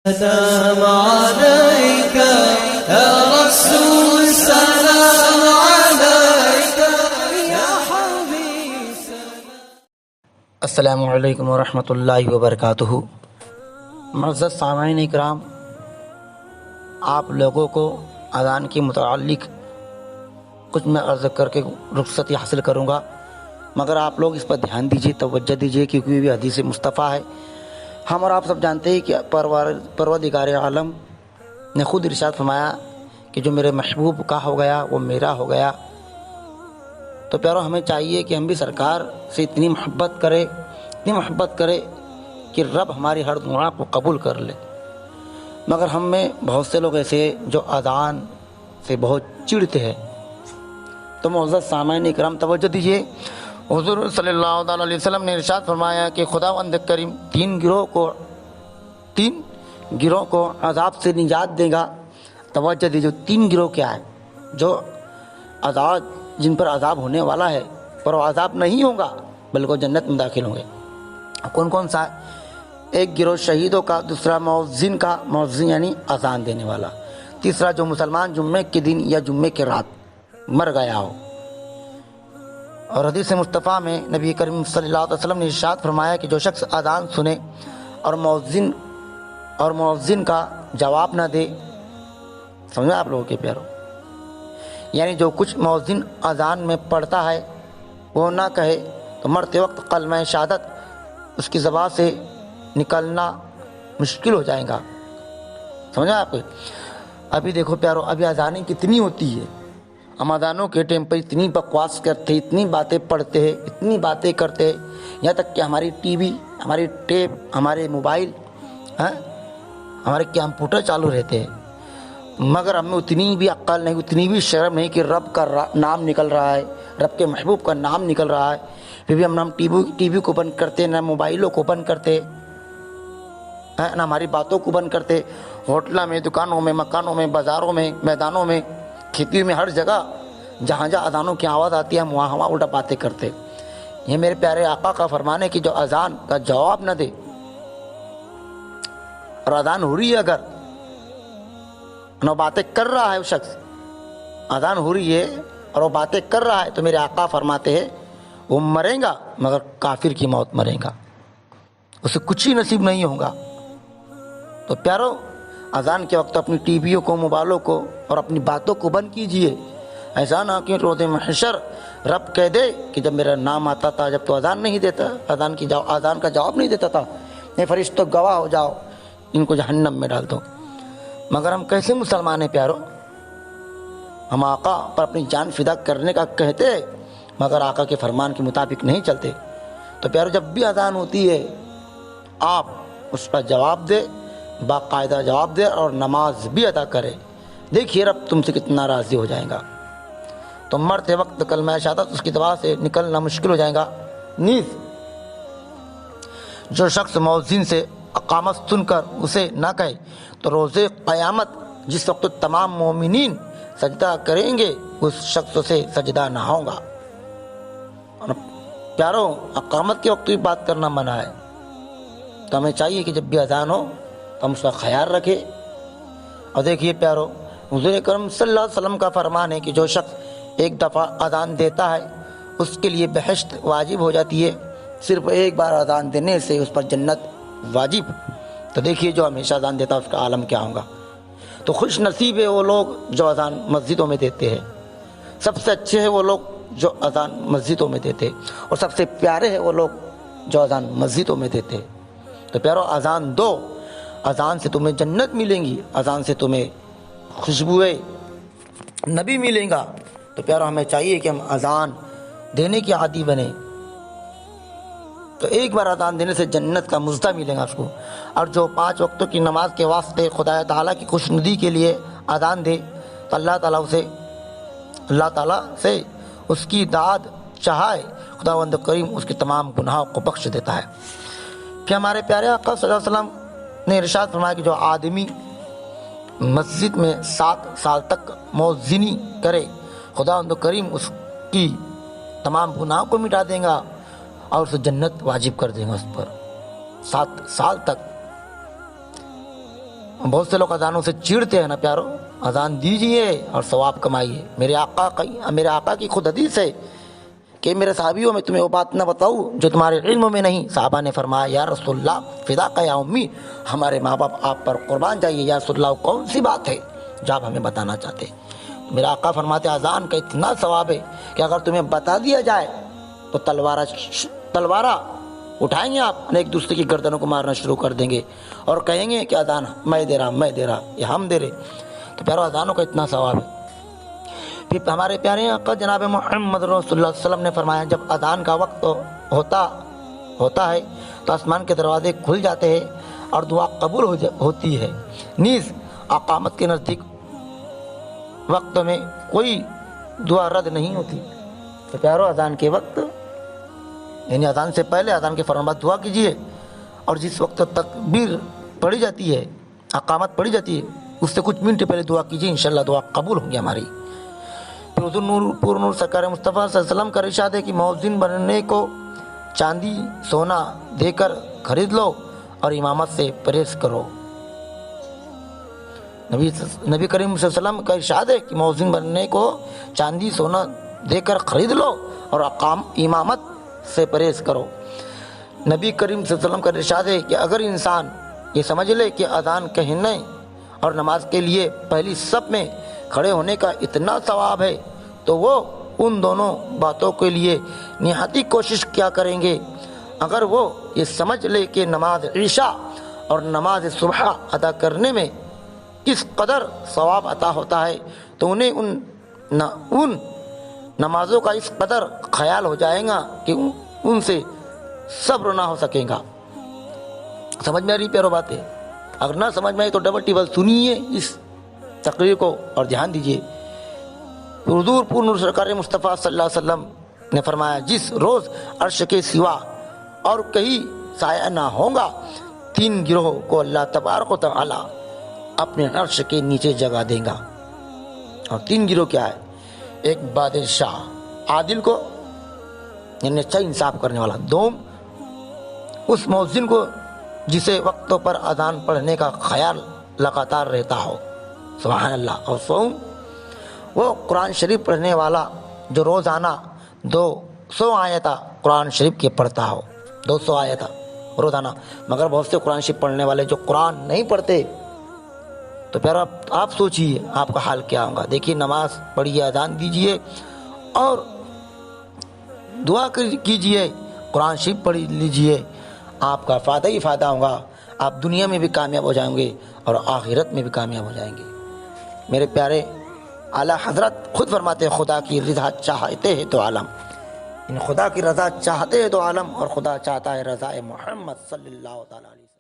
سلام عليك يا رسول سلام عليك يا حبيب. السلام علیکم ورحمۃ اللہ وبرکاتہ. معزز سامعین اکرام، آپ لوگوں کو اذان کے متعلق کچھ میں عرض کر کے رخصتی حاصل کروں گا، مگر آپ لوگ اس پر دھیان دیجیے، توجہ دیجیے، کیونکہ یہ حدیث مصطفیٰ ہے. ہم اور آپ سب جانتے ہیں کہ پروردگار عالم نے خود ارشاد فرمایا کہ جو میرے محبوب کا ہو گیا وہ میرا ہو گیا. تو پیارو، ہمیں چاہیے کہ ہم بھی سرکار سے اتنی محبت کرے کہ رب ہماری ہر دعا کو قبول کر لے. مگر ہم میں بہت سے لوگ ایسے جو اذان سے بہت چڑتے ہیں. تو معزز سامعین اکرام توجہ دیجیے، حضور صلی اللہ تعالیٰ علیہ وسلم نے ارشاد فرمایا کہ خداوند کریم تین گروہ کو عذاب سے نجات دے گا. توجہ دیجیے، تین گروہ کیا ہے جو جن پر عذاب ہونے والا ہے، پر وہ عذاب نہیں ہوگا بلکہ جنت میں داخل ہوں گے. کون کون سا ہے؟ ایک گروہ شہیدوں کا، دوسرا مؤذن یعنی اذان دینے والا، تیسرا جو مسلمان جمعے کے دن یا جمعے کے رات مر گیا ہو. اور حدیث مصطفیٰ میں نبی کریم صلی اللہ علیہ وسلم نے ارشاد فرمایا کہ جو شخص اذان سنے اور مؤذن کا جواب نہ دے، سمجھا آپ لوگوں کے پیارو، یعنی جو کچھ مؤذن اذان میں پڑھتا ہے وہ نہ کہے تو مرتے وقت کلمہ شہادت اس کی زبان سے نکلنا مشکل ہو جائے گا. سمجھا آپ؟ ابھی دیکھو پیارو، ابھی اذانیں کتنی ہوتی ہے. ہم اذانوں کے ٹائم پر اتنی بکواس کرتے ہیں، اتنی باتیں پڑھتے ہیں، اتنی باتیں کرتے ہیں، یہاں تک کہ ہماری ٹی وی، ہماری ٹیپ، ہمارے موبائل، ہمارے کمپیوٹر چالو رہتے ہیں، مگر ہمیں اتنی بھی عقل نہیں، اتنی بھی شرم نہیں کہ رب کا نام نکل رہا ہے، رب کے محبوب کا نام نکل رہا ہے، پھر بھی ہم ٹی وی کو بند کرتے، نہ موبائلوں کو بند کرتے، نہ ہماری باتوں کو بند کرتے. ہوٹلوں میں، دکانوں میں، مکانوں میں، بازاروں میں، میدانوں میں، کھیتیوں میں، ہر جگہ جہاں اذانوں کی آواز آتی ہے ہم وہاں الٹا باتیں کرتے. یہ میرے پیارے آقا کا فرمان ہے کہ جو اذان کا جواب نہ دے، اور اذان ہو رہی ہے اگر نہ باتیں کر رہا ہے، وہ شخص اذان ہو رہی ہے اور وہ باتیں کر رہا ہے، تو میرے آقا فرماتے ہیں وہ مرے گا مگر کافر کی موت مرے گا، اسے کچھ ہی نصیب نہیں ہوگا. تو پیارو، اذان کے وقت اپنی ٹی ویوں کو، موبائلوں کو اور اپنی باتوں کو بند کیجئے. ایسا نہ کہ روز محشر رب کہہ دے کہ جب میرا نام آتا تھا، جب تو اذان نہیں دیتا، اذان کا جواب نہیں دیتا تھا، اے فرشتوں گواہ ہو جاؤ، ان کو جہنم میں ڈال دو. مگر ہم کیسے مسلمان ہیں پیارو؟ ہم آقا پر اپنی جان فدا کرنے کا کہتے مگر آقا کے فرمان کے مطابق نہیں چلتے. تو پیارو، جب بھی اذان ہوتی ہے آپ اس کا جواب دے، باقاعدہ جواب دے اور نماز بھی ادا کرے. دیکھیے رب تم سے کتنا راضی ہو جائے گا. تو مرتے وقت کلمہ شہادت اس کی زبان سے نکلنا مشکل ہو جائے گا. نیز جو شخص مؤذن سے اقامت سن کر اسے نہ کہے تو روز قیامت جس وقت تمام مومنین سجدہ کریں گے اس شخص سے سجدہ نہ ہوگا. اور پیارو، اقامت کے وقت بھی بات کرنا منع ہے. تو ہمیں چاہیے کہ جب بھی اذان ہو تو ہم اس کا خیال رکھیں. اور دیکھیے پیارو، حضور اکرم صلی اللہ علیہ وسلم کا فرمان ہے کہ جو شخص ایک دفعہ اذان دیتا ہے اس کے لیے بہشت واجب ہو جاتی ہے. صرف ایک بار اذان دینے سے اس پر جنت واجب. تو دیکھیے جو ہمیشہ اذان دیتا ہے اس کا عالم کیا ہوگا. تو خوش نصیب ہے وہ لوگ جو اذان مسجدوں میں دیتے ہیں. سب سے اچھے ہیں وہ لوگ جو اذان مسجدوں میں دیتے ہیں، اور سب سے پیارے ہیں وہ لوگ جو اذان مسجدوں میں دیتے ہیں. تو پیارو، اذان دو، اذان سے تمہیں جنت ملیں گی، اذان سے تمہیں خوشبوئے نبی ملیں گا. تو پیارو، ہمیں چاہیے کہ ہم اذان دینے کے عادی بنیں. تو ایک بار اذان دینے سے جنت کا مزدہ ملے گا اس کو. اور جو 5 وقتوں کی نماز کے واسطے خدا تعالیٰ کی خوشنودی کے لیے اذان دے تو اللہ تعالیٰ سے اس کی داد چاہے، خداوند کریم اس کے تمام گناہوں کو بخش دیتا ہے. کہ ہمارے پیارے آقا صلی اللہ علیہ وسلم نے ارشاد فرمایا کہ جو آدمی مسجد میں 7 سال تک مؤذنی کرے، خداوند کریم اس کی تمام گناہوں کو مٹا دیں گا اور اسے جنت واجب کر دیں گا اس پر 7 سال تک. بہت سے لوگ اذانوں سے چڑتے ہیں نا پیارو، اذان دیجئے اور ثواب کمائیے۔ میرے آقا کی خود حدیث ہے کہ میرے صحابیوں میں تمہیں وہ بات نہ بتاؤں جو تمہارے علم میں نہیں؟ صحابہ نے فرمایا یا رسول اللہ فداک یا امی، ہمارے ماں باپ آپ پر قربان جائیے یا رسول اللہ، کون سی بات ہے جو آپ ہمیں بتانا چاہتے؟ میرا آقا فرماتے اذان کا اتنا ثواب ہے کہ اگر تمہیں بتا دیا جائے تو تلوارہ اٹھائیں گے آپ، ایک دوسرے کی گردنوں کو مارنا شروع کر دیں گے اور کہیں گے کہ اذان میں دے رہا یا ہم دے رہے۔ تو پیارو اذانوں کا اتنا ثواب ہے۔ پھر ہمارے پیارے آقا جناب محمد رسول اللہ صلی اللہ علیہ وسلم نے فرمایا جب اذان کا وقت ہوتا ہے تو آسمان کے دروازے کھل جاتے ہیں اور دعا قبول ہوتی ہے، نیز اقامت کے نزدیک وقت میں کوئی دعا رد نہیں ہوتی۔ تو پیارو اذان کے وقت یعنی اذان سے پہلے، اذان کے فوراً بعد دعا کیجیے، اور جس وقت تکبیر پڑھی جاتی ہے، اقامت پڑھی جاتی ہے، اس سے کچھ منٹ پہلے دعا کیجیے، انشاءاللہ دعا قبول ہوگی ہماری۔ پھر حضور پور نور سرکار مصطفیٰ صلی اللہ علیہ وسلم کا ارشاد ہے کہ مؤذن بننے کو چاندی سونا دے کر خرید لو اور امامت سے پرہیز کرو۔ نبی کریم صلی اللہ علیہ وسلم کا ارشاد ہے کہ مؤذن بننے کو چاندی سونا دے کر خرید لو اور امامت سے پرہیز کرو۔ نبی کریم صلی اللہ علیہ وسلم کا ارشاد ہے کہ اگر انسان یہ سمجھ لے کہ اذان کہنے اور نماز کے لیے پہلی صف میں کھڑے ہونے کا اتنا ثواب ہے تو وہ ان دونوں باتوں کے لیے نہایتی کوشش کیا کریں گے۔ اگر وہ یہ سمجھ لے کہ نماز عشاء اور نماز صبح ادا کرنے میں کس قدر ثواب عطا ہوتا ہے تو انہیں ان نمازوں کا اس قدر خیال ہو جائے گا کہ ان سے صبر نہ ہو سکے گا۔ سمجھ میں آ رہی پیارو بات ہے؟ اگر نہ سمجھ میں آئی تو ڈبل ٹیبل سنیے اس تقریر کو اور دھیان دیجیے۔ حضور پور نور سرکار مصطفیٰ صلی اللہ علیہ وسلم نے فرمایا جس روز عرش کے سوا اور کہیں سایہ نہ ہوگا، 3 گروہ کو اللہ تبارک و تعالی اپنے عرش کے نیچے جگہ دے گا۔ اور 3 گروہ کیا ہے؟ ایک بادشاہ عادل کو یعنی اچھا انصاف کرنے والا، دوم اس مؤذن کو جسے وقتوں پر اذان پڑھنے کا خیال لگاتار رہتا ہو، سبحان اللہ، اور سوم وہ قرآن شریف پڑھنے والا جو روزانہ 200 آیتہ قرآن شریف کے پڑھتا ہو، 200 آیتہ روزانہ۔ مگر بہت سے قرآن شریف پڑھنے والے جو قرآن نہیں پڑھتے، تو پھر آپ سوچیے آپ کا حال کیا ہوگا۔ دیکھیے نماز پڑھیے، اذان دیجیے اور دعا کیجیے، قرآن شریف پڑھ لیجیے، آپ کا فائدہ ہی فائدہ ہوگا۔ آپ دنیا میں بھی کامیاب ہو جائیں گے اور آخرت میں بھی کامیاب ہو جائیں گے۔ میرے پیارے اعلیٰ حضرت خود فرماتے ہیں خدا کی رضا چاہتے ہیں تو عالم، خدا کی رضا چاہتے ہیں تو عالم، اور خدا چاہتا ہے رضا محمد صلی اللہ تعالیٰ علیہ وسلم۔